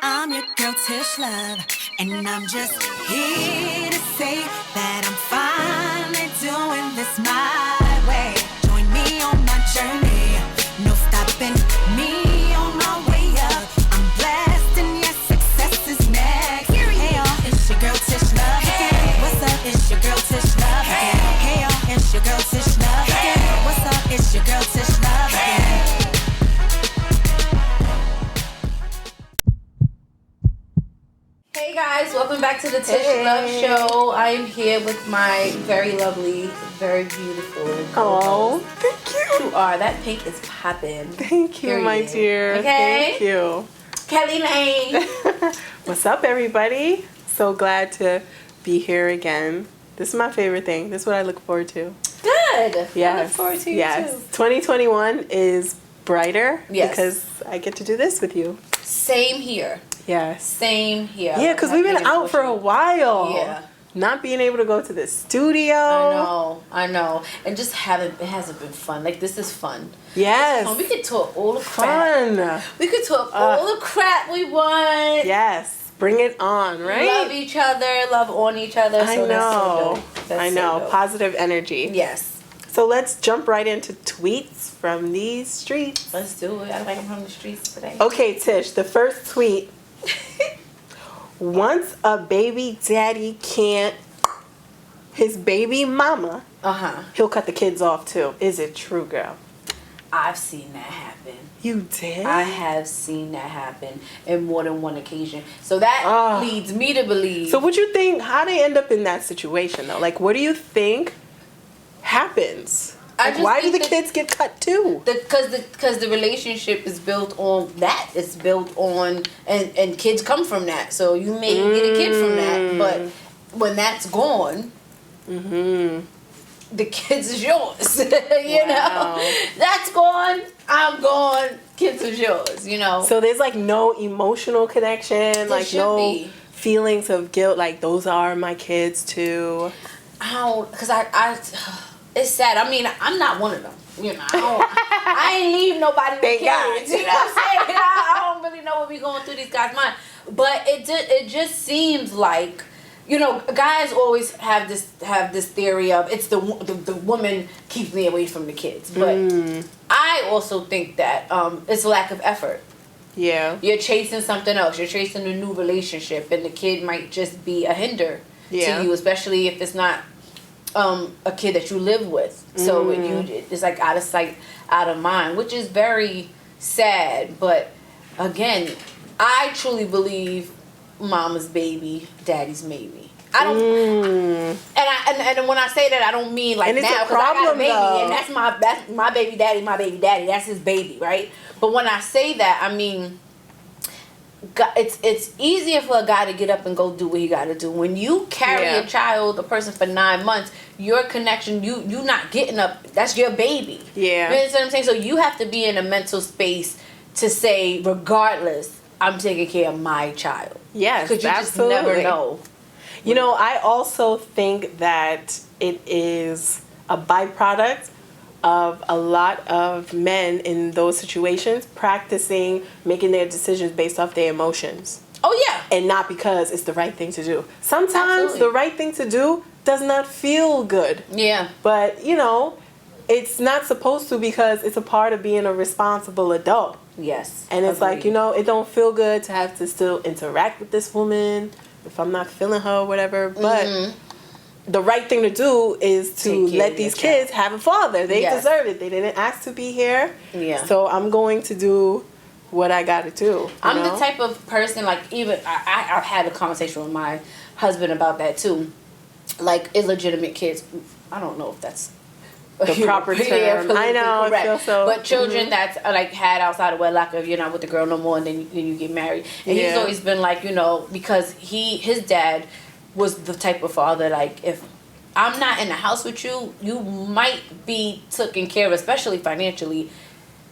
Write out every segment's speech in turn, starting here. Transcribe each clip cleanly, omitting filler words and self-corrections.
I'm your girl Tish Luv, and I'm just here to say that I'm finally doing this my way. Join me on my journey, no stopping me on my way up. I'm blessed and yes, success is next. Hey y'all, it's your girl Tish Luv. Hey, what's up? It's your girl Tish Luv. Hey y'all, it's your girl Tish Luv. What's up? It's your girl Tish Luv. Hey guys, welcome back to the Tish Luv Show. I am here with my very lovely, very beautiful Oh, co-host. thank you. You are. That pink is popping. Thank you, my dear. Okay? Thank you. Kelly Layne. What's up, everybody? So glad to be here again. This is my favorite thing. This is what I look forward to. Good. Yes. I look forward to you too. 2021 is brighter because Yes. I get to do this with you. Same here. Yes. Same here. Yeah, because we've been out for a while. Yeah. Not being able to go to the studio. I know. And just it hasn't been fun. Like, this is fun. Yes. We could talk all the crap. Fun. We could talk all the crap we want. Yes. Bring it on, right? Love each other, love on each other. I So know. That's so dope. That's I so know. dope. Positive energy. Yes. So let's jump right into tweets from these streets. Let's do it. I like them from the streets today. Okay, Tish, the first tweet. Once a baby daddy can't his baby mama, he'll cut the kids off too. Is it true, girl? I've seen that happen. You did? I have seen that happen in more than one occasion. So that leads me to believe. So what you think, how they end up in that situation though? Like, what do you think happens? Like, why do the kids get cut too? Because the relationship is built on that. It's built on, and kids come from that. So you may get a kid from that, but when that's gone, the kids is yours. you know, that's gone. I'm gone. Kids is yours. You know. So there's like no emotional connection, like no feelings of guilt. Like, those are my kids too. Because I it's sad. I mean, I'm not one of them. You know, I ain't leave nobody with kids. You know what I'm saying? I don't really know what be going through these guys' mind. But it just seems like, you know, guys always have this theory of it's the woman keeps me away from the kids. But I also think that it's a lack of effort. Yeah. You're chasing something else. You're chasing a new relationship, and the kid might just be a hinder to you, especially if it's not a kid that you live with. So it's like out of sight, out of mind, which is very sad. But again, I truly believe mama's baby, daddy's maybe. I don't, and when I say that, I don't mean like now, because I got a baby and that's my baby daddy, that's his baby, right? But when I say that, I mean, it's easier for a guy to get up and go do what he got to do. When you carry a child, a person for 9 months, your connection, you not getting up. That's your baby. Yeah. You know what I'm saying? So you have to be in a mental space to say, regardless, I'm taking care of my child. Yes, because you absolutely. just never know. You know, I also think that it is a byproduct of a lot of men in those situations practicing making their decisions based off their emotions. Oh, yeah. And not because it's the right thing to do. Sometimes the right thing to do does not feel good. Yeah. But, you know, it's not supposed to, because it's a part of being a responsible adult. Yes. And it's like, you know, it don't feel good to have to still interact with this woman if I'm not feeling her or whatever. But the right thing to do is to let these kids have a father. They deserve it. They didn't ask to be here. Yeah. So I'm going to do what I got to do. I'm the type of person, like, even I've had a conversation with my husband about that too. Like, illegitimate kids. I don't know if that's the proper term. I know. Correct. I feel so. But children that's like had outside of wedlock, if you're not with the girl no more, and then you get married. And he's always been like, you know, because his dad was the type of father, like, if I'm not in the house with you, you might be taken care of, especially financially,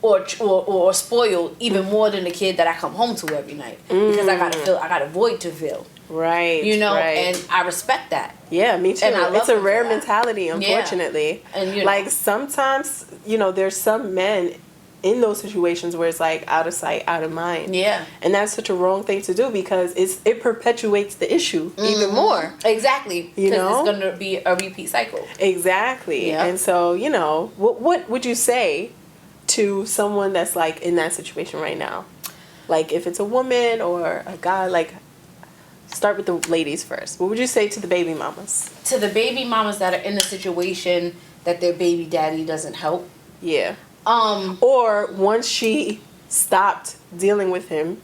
or spoiled even more than the kid that I come home to every night, because I got a void to fill. Right. You know, and I respect that. Yeah, me too. And it's a rare mentality, unfortunately. And like, sometimes, you know, there's some men in those situations where it's like out of sight, out of mind. Yeah. And that's such a wrong thing to do because it perpetuates the issue even more. Exactly. You know? Because it's going to be a repeat cycle. Exactly. Yeah. And so, you know, what would you say to someone that's like in that situation right now? Like if it's a woman or a guy, like start with the ladies first. What would you say to the baby mamas? To the baby mamas that are in the situation that their baby daddy doesn't help. Yeah. Or once she stopped dealing with him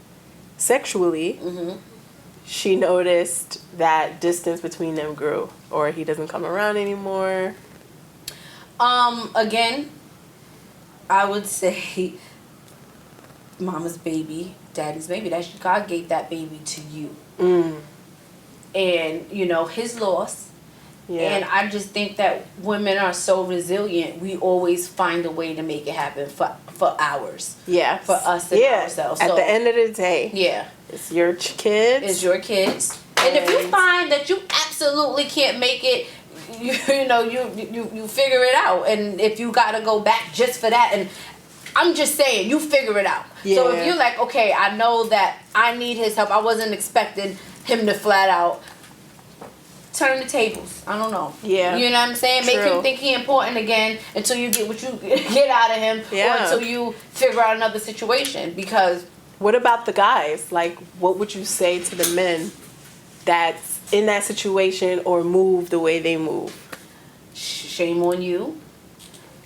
sexually, she noticed that distance between them grew, or he doesn't come around anymore. Again, I would say mama's baby, daddy's baby. That God gave that baby to you. And, you know, his loss. Yeah. And I just think that women are so resilient. We always find a way to make it happen for ours. Yeah. For us and ourselves. At the end of the day. Yeah. It's your kids. It's your kids. And if you find that you absolutely can't make it, you figure it out. And if you got to go back just for that, and I'm just saying, you figure it out. Yeah. So if you're like, okay, I know that I need his help. I wasn't expecting him to flat out turn the tables. I don't know. Yeah. You know what I'm saying? True. Make him think he important again until you get what you get out of him. Yeah. Or until you figure out another situation. Because what about the guys? Like, what would you say to the men that's in that situation or move the way they move? Shame on you.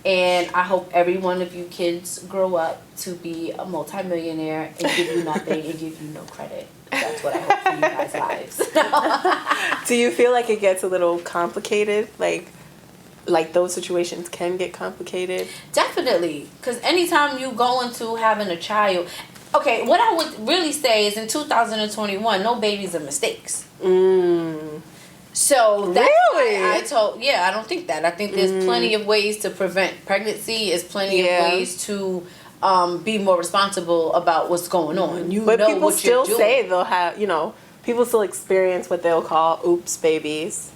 And I hope every one of you kids grow up to be a multimillionaire and give you nothing and give you no credit. That's what I hope for you guys' lives. Do you feel like it gets a little complicated? Like those situations can get complicated? Definitely. Because anytime you go into having a child... Okay, what I would really say is in 2021, no babies are mistakes. So that's why I don't think that. I think there's plenty of ways to prevent pregnancy. There's plenty of ways to be more responsible about what's going on. But people still say they'll have, people still experience what they'll call oops babies.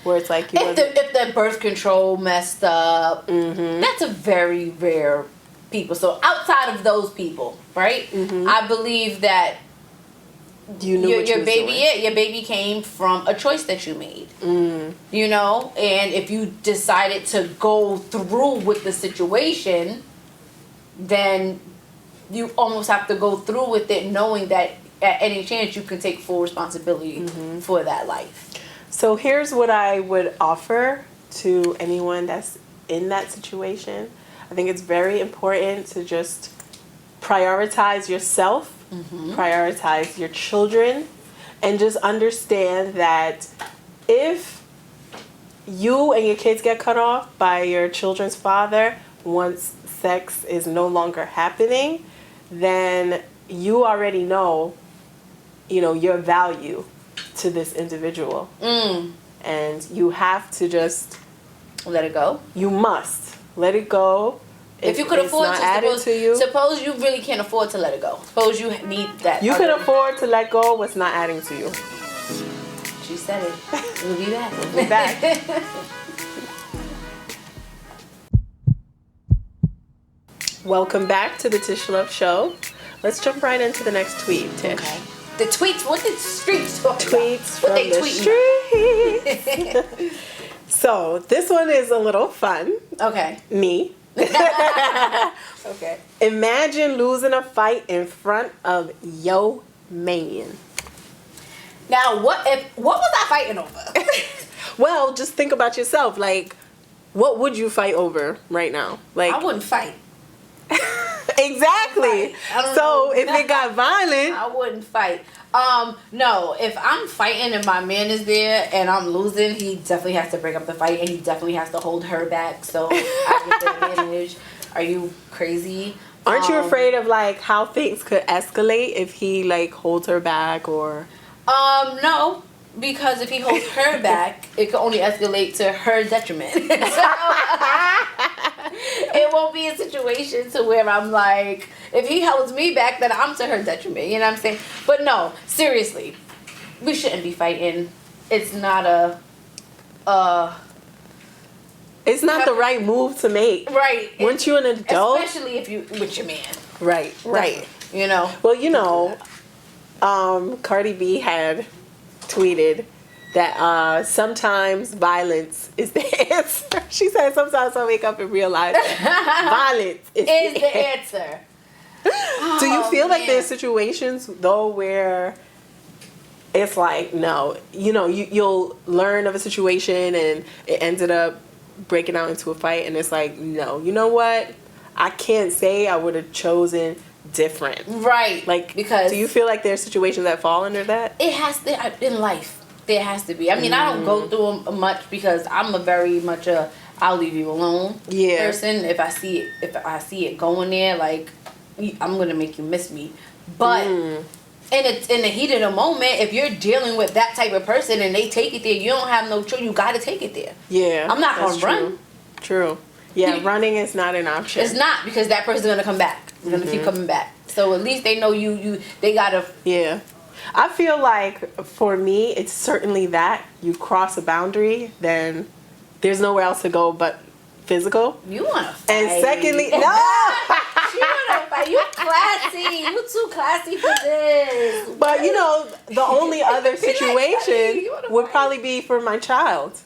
Where it's like if the birth control messed up, that's a very rare people. So outside of those people, right? I believe that your baby came from a choice that you made. You know, and if you decided to go through with the situation, then you almost have to go through with it knowing that at any chance you can take full responsibility for that life. So here's what I would offer to anyone that's in that situation. I think it's very important to just prioritize yourself, prioritize your children, and just understand that if you and your kids get cut off by your children's father once sex is no longer happening, then you already know, your value to this individual. And you have to just let it go. You must let it go. If you could afford suppose you really can't afford to let it go. Suppose you need that. You can afford to let go what's not adding to you. She said it. We'll be back. We'll be back. Welcome back to the Tish Luv Show. Let's jump right into the next tweet, Tish. Okay. The tweets, what did streets talk tweets about? What they tweet? So, this one is a little fun. Okay. Me. Okay. Imagine losing a fight in front of yo man. Now, what was I fighting over? Well, just think about yourself. Like, what would you fight over right now? Like, I wouldn't fight. Exactly. So if it got violent, I wouldn't fight. No, if I'm fighting and my man is there and I'm losing, he definitely has to break up the fight and he definitely has to hold her back. So I get the advantage. Are you crazy? Aren't you afraid of like how things could escalate if he like holds her back or? No. Because if he holds her back, it could only escalate to her detriment. So, it won't be a situation to where I'm like, if he holds me back, then I'm to her detriment. You know what I'm saying? But no, seriously, we shouldn't be fighting. It's not It's not the right move to make. Right. Once you're an adult. Especially if you with your man. Right. You know? Well, you know, Cardi B had tweeted that sometimes violence is the answer. She said sometimes I wake up and realize that violence is the answer. Do you feel like there's situations though where it's like, no, you know, you'll learn of a situation and it ended up breaking out into a fight and it's like, no, you know what? I can't say I would have chosen different. Right. Like, because do you feel like there's situations that fall under that? It has to, in life, there has to be. I mean, I don't go through them much because I'm a very much I'll leave you alone person. If I see it going there, like, I'm going to make you miss me. But in the heat of the moment, if you're dealing with that type of person and they take it there, you don't have no choice. You got to take it there. Yeah. I'm not going to run. True. Yeah, running is not an option. It's not, because that person's going to come back. It's going to keep coming back. So at least they know they got to... Yeah. I feel like for me, it's certainly that. You cross a boundary, then there's nowhere else to go but physical. You want to fight. And secondly, no! You want to fight. You classy. You too classy for this. But, you know, the only other situation would probably be for my child.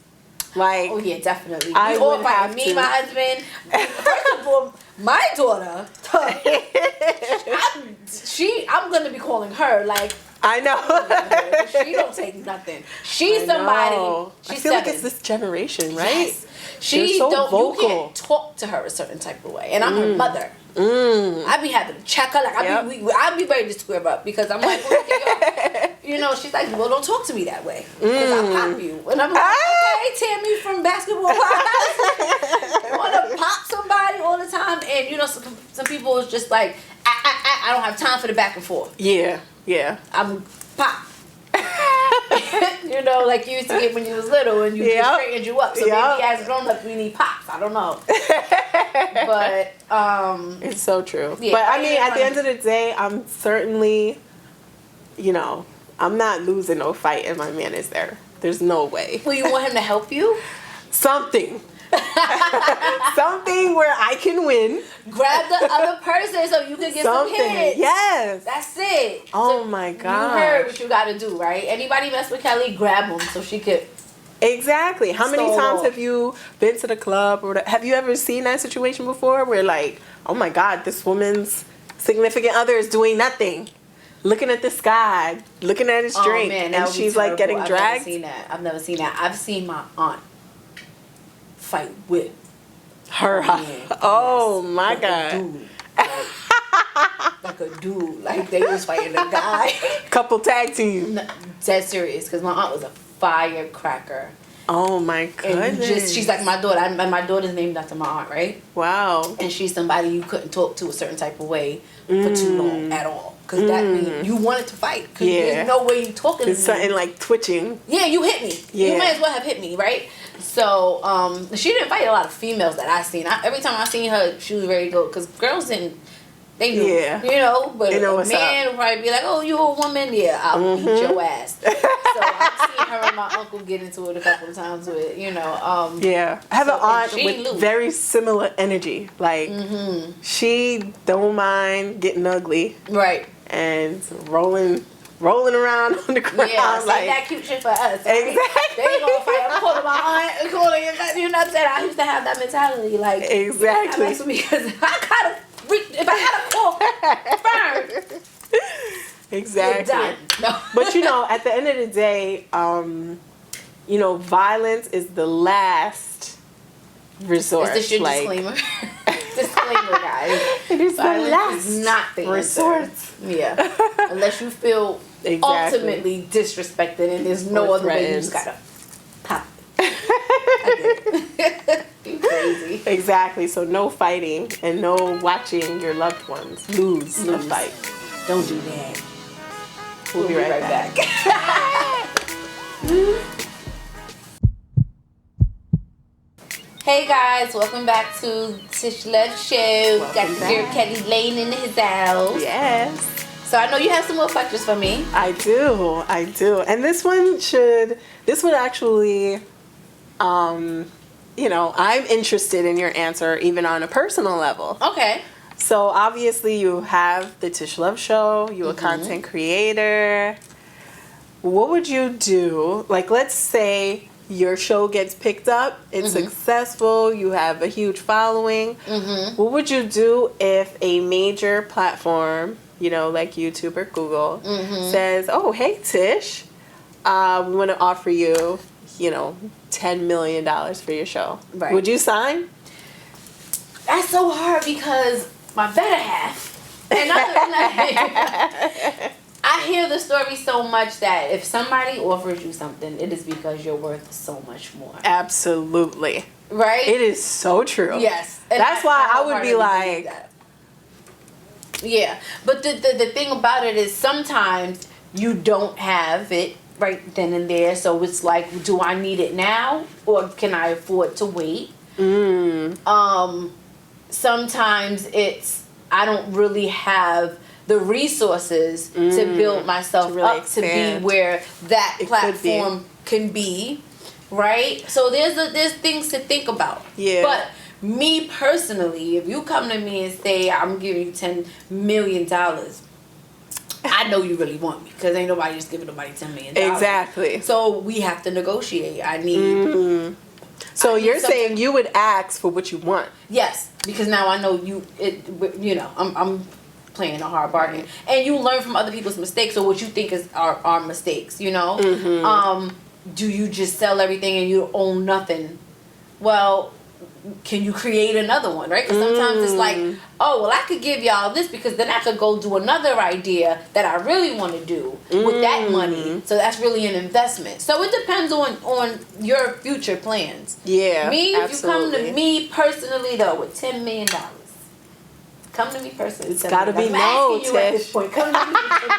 Like, oh yeah, definitely. I would have me, my husband. First of all, my daughter. I'm gonna be calling her like. I know. She don't take nothing. She's somebody. I feel like it's this generation, right? Yes. She so don't. vocal. You can't talk to her a certain type of way, and I'm her mother. I be having to check her, like I be ready to square up because I'm like, you know, she's like, well, don't talk to me that way because I'll pop you, and I'm like, okay, Tammy from basketball class, want to pop somebody all the time, and you know, some people is just like, I don't have time for the back and forth. Yeah. I'm pop. You know, like you used to get when you was little and you straightened you up. So maybe as grown ups we need pops. I don't know. But it's so true. Yeah, but I mean, at the end of the day, I'm certainly, you know, I'm not losing no fight and my man is there. There's no way. Well, you want him to help you? Something where I can win. Grab the other person so you can get some hits. Yes. That's it. Oh so my God. You heard what you got to do, right? Anybody mess with Keli, grab them so she could. Exactly. How many times have you been to the club or have you ever seen that situation before where like, oh my God, this woman's significant other is doing nothing, looking at the sky, looking at his drink, and she's like getting dragged? I've never seen that. I've seen my aunt fight with her. Oh my God. Like a dude. Like they was fighting a guy. Couple tag team. Dead serious, because my aunt was a firecracker. Oh my goodness. And she's like my daughter. My daughter's named after my aunt, right? Wow. And she's somebody you couldn't talk to a certain type of way for too long at all. Because that means you wanted to fight. Because there's no way you talking to me. It's something like twitching. Yeah, you hit me. Yeah. You may as well have hit me, right? So, she didn't fight a lot of females that I seen. Every time I seen her, she was ready to go. Because girls didn't, they knew. Yeah. You know, but a man would probably be like, oh, you a woman? Yeah, I'll beat your ass. So I've seen her and my uncle get into it a couple of times with, you know. Yeah. I have an aunt with very similar energy. Like, she don't mind getting ugly. Right. And rolling around on the ground. Yeah, like that cute shit for us. Right? Exactly. They ain't gonna fight. I'm calling my aunt. You know what I'm saying? I used to have that mentality. Like, exactly. That because if I gotta call firm. Exactly. Done. No. But you know, at the end of the day, you know, violence is the last resort. Is this your disclaimer? Disclaimer, guys. It is violence the last is not the resort. Answer. Yeah. Unless you feel ultimately disrespected and there's no other way, you just gotta pop. You crazy. Exactly. So no fighting and no watching your loved ones lose a fight. Don't do that. We'll be right back. Hey guys, welcome back to Tish Luv Show. Got your Keli Layne in his house. Yes. So I know you have some more questions for me. I do. And this one would actually I'm interested in your answer even on a personal level. Okay. So obviously you have the Tish Luv show, you're a content creator. What would you do? Like, let's say your show gets picked up, it's successful, you have a huge following. What would you do if a major platform, like YouTube or Google, says, oh, hey, Tish, we want to offer you, $10 million for your show. Right. Would you sign? That's so hard because my better half, and I hear the story so much that if somebody offers you something, it is because you're worth so much more. Absolutely. Right? It is so true. Yes. And that's why I would be like... Yeah. But the thing about it is sometimes you don't have it right then and there. So it's like, do I need it now? Or can I afford to wait? Sometimes it's, I don't really have the resources to build myself to really up to be where that platform can be, right? So there's things to think about. Yeah. But me personally, if you come to me and say I'm giving you $10 million, I know you really want me because ain't nobody just giving nobody $10 million. Exactly. So we have to negotiate. I need. So you're saying you would ask for what you want? Yes, because now I know I'm playing a hard bargain, and you learn from other people's mistakes or what you think is our mistakes. Do you just sell everything and you own nothing? Well, can you create another one, right? Because sometimes it's like, oh, well, I could give y'all this because then I could go do another idea that I really want to do with that money. So that's really an investment. So it depends on your future plans. Yeah, me, absolutely. if you come to me personally, though, with $10 million, come to me personally. It's got to be no, Tish. At this point. Come to me personally.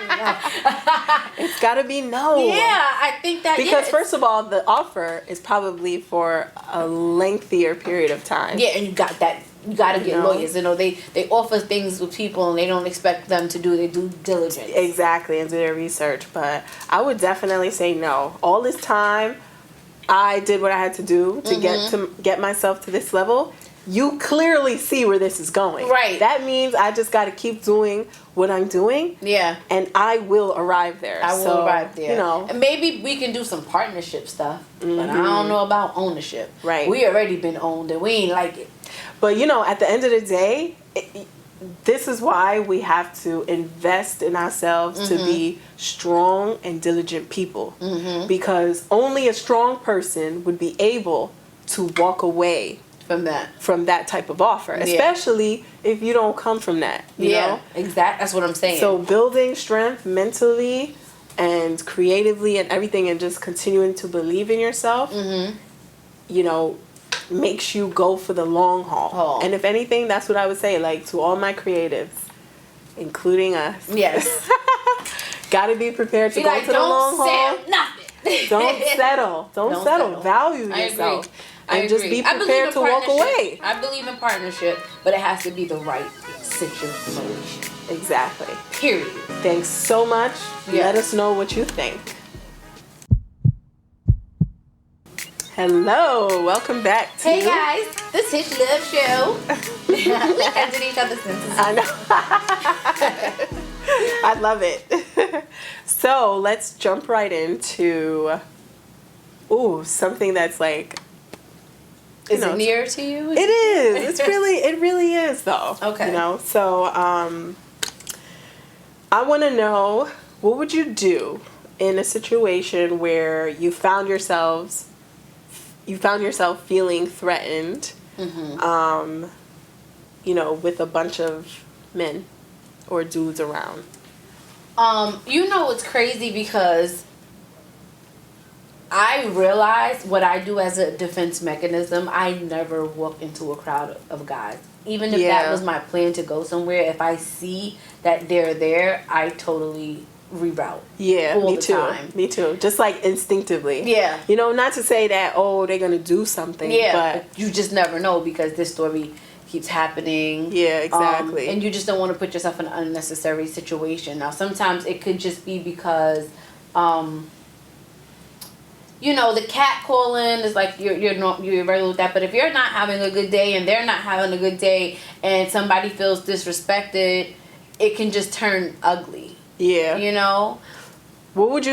It's got to be no. Yeah, I think that because first of all, the offer is probably for a lengthier period of time. Yeah, and you got that. You got to get lawyers. They offer things with people and they don't expect them to do their due diligence. Exactly, and do their research. But I would definitely say no. All this time, I did what I had to do to get myself to this level. You clearly see where this is going. Right. That means I just got to keep doing what I'm doing. Yeah. And I will arrive there. I will arrive there. And maybe we can do some partnership stuff, but I don't know about ownership. Right. We already been owned and we ain't like it. But, at the end of the day, this is why we have to invest in ourselves to be strong and diligent people. Because only a strong person would be able to walk away from that type of offer, especially if you don't come from that. You know? Exactly. That's what I'm saying. So building strength mentally and creatively and everything, and just continuing to believe in yourself, makes you go for the long haul. And if anything, that's what I would say, like, to all my creatives, including us. Yes. Got to be prepared to go to the long haul. Nothing. Don't settle. Don't settle. Value yourself. And just be prepared to walk away. I believe in partnership, but it has to be the right situation. Exactly. Period. Thanks so much. Yes. Let us know what you think. Hello. Welcome back to... Hey guys, the Tish Luv show. We ended each other's sentences. I know. I love it. So let's jump right into something that's like... Is it near to you? It is. It really is, though. Okay. So I want to know, what would you do in a situation where you found yourself feeling threatened, with a bunch of men or dudes around? It's crazy because I realize what I do as a defense mechanism. I never walk into a crowd of guys. Even if that was my plan to go somewhere, if I see that they're there, I totally reroute. Yeah, all me the too. time. Me too. Just like instinctively. Yeah. Not to say that, they're going to do something. Yeah, but you just never know because this story keeps happening. Yeah, exactly. And you just don't want to put yourself in an unnecessary situation. Now, sometimes it could just be because you know, the cat calling is like you're regular with that. But if you're not having a good day and they're not having a good day and somebody feels disrespected, it can just turn ugly. Yeah. You know? What would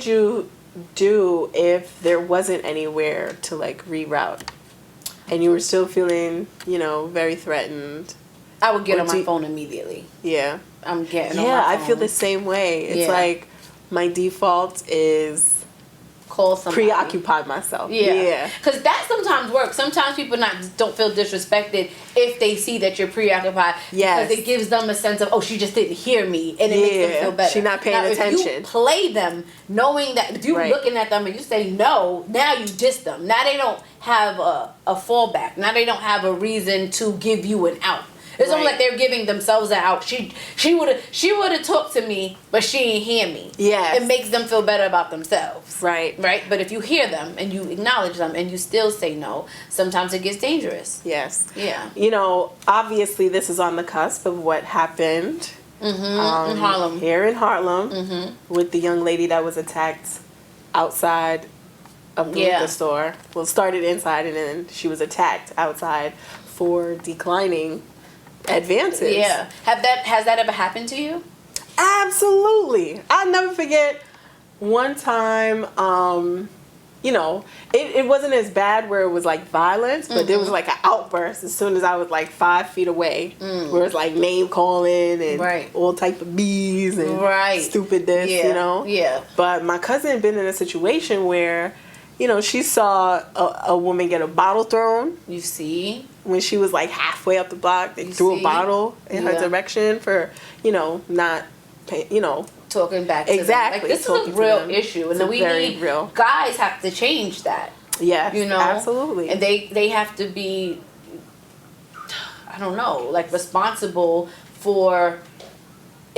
you do if there wasn't anywhere to like reroute and you were still feeling, you know, very threatened? I would get on my phone immediately. Yeah. I'm getting on my phone. I feel the same way. It's like my default is call somebody. Preoccupy myself. Yeah. Because that sometimes works. Sometimes people don't feel disrespected if they see that you're preoccupied. Yes. Because it gives them a sense of, oh, she just didn't hear me. And it makes them feel better. She's not paying attention. If you play them knowing that, if you're looking at them and you say no, now you diss them. Now they don't have a fallback. Now they don't have a reason to give you an out. It's almost like they're giving themselves an out. She would have talked to me, but she ain't hear me. Yes. It makes them feel better about themselves. Right. Right? But if you hear them and you acknowledge them and you still say no, sometimes it gets dangerous. Yes. Yeah. You know, obviously this is on the cusp of what happened in Harlem. Here in Harlem with the young lady that was attacked outside of the liquor store. Well, it started inside and then she was attacked outside for declining advances. Yeah. Has that ever happened to you? Absolutely. I'll never forget one time, you know, it wasn't as bad where it was like violence, but there was like an outburst as soon as I was like 5 feet away, where it's like name calling and all type of bees and stupid this, you know? Yeah. But my cousin had been in a situation where, you know, she saw a woman get a bottle thrown. You see? When she was like halfway up the block, they threw a bottle in her direction for, you know, not, you know, talking back to them. Like, this is a real issue, and then we need guys have to change that. Yes, you know, absolutely, and they have to be, I don't know, like responsible for.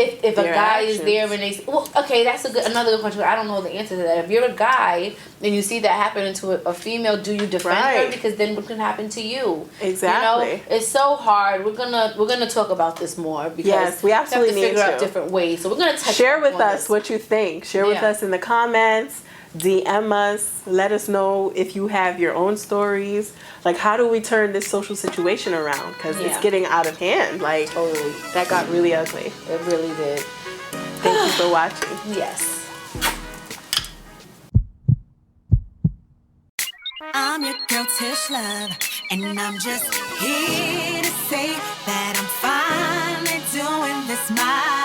If a guy is there and they okay, that's another good question. I don't know the answer to that. If you're a guy and you see that happen to a female, do you defend her? Because then what can happen to you? Exactly. You know, it's so hard. We're gonna talk about this more because we absolutely have to figure out different ways. So we're gonna share with us what you think. Share with us in the comments. DM us. Let us know if you have your own stories. Like, how do we turn this social situation around? Because it's getting out of hand. Like, totally. That got really ugly. It really did. Thank you for watching. Yes. I'm your girl Tish Luv, and I'm just here to say that I'm finally doing this my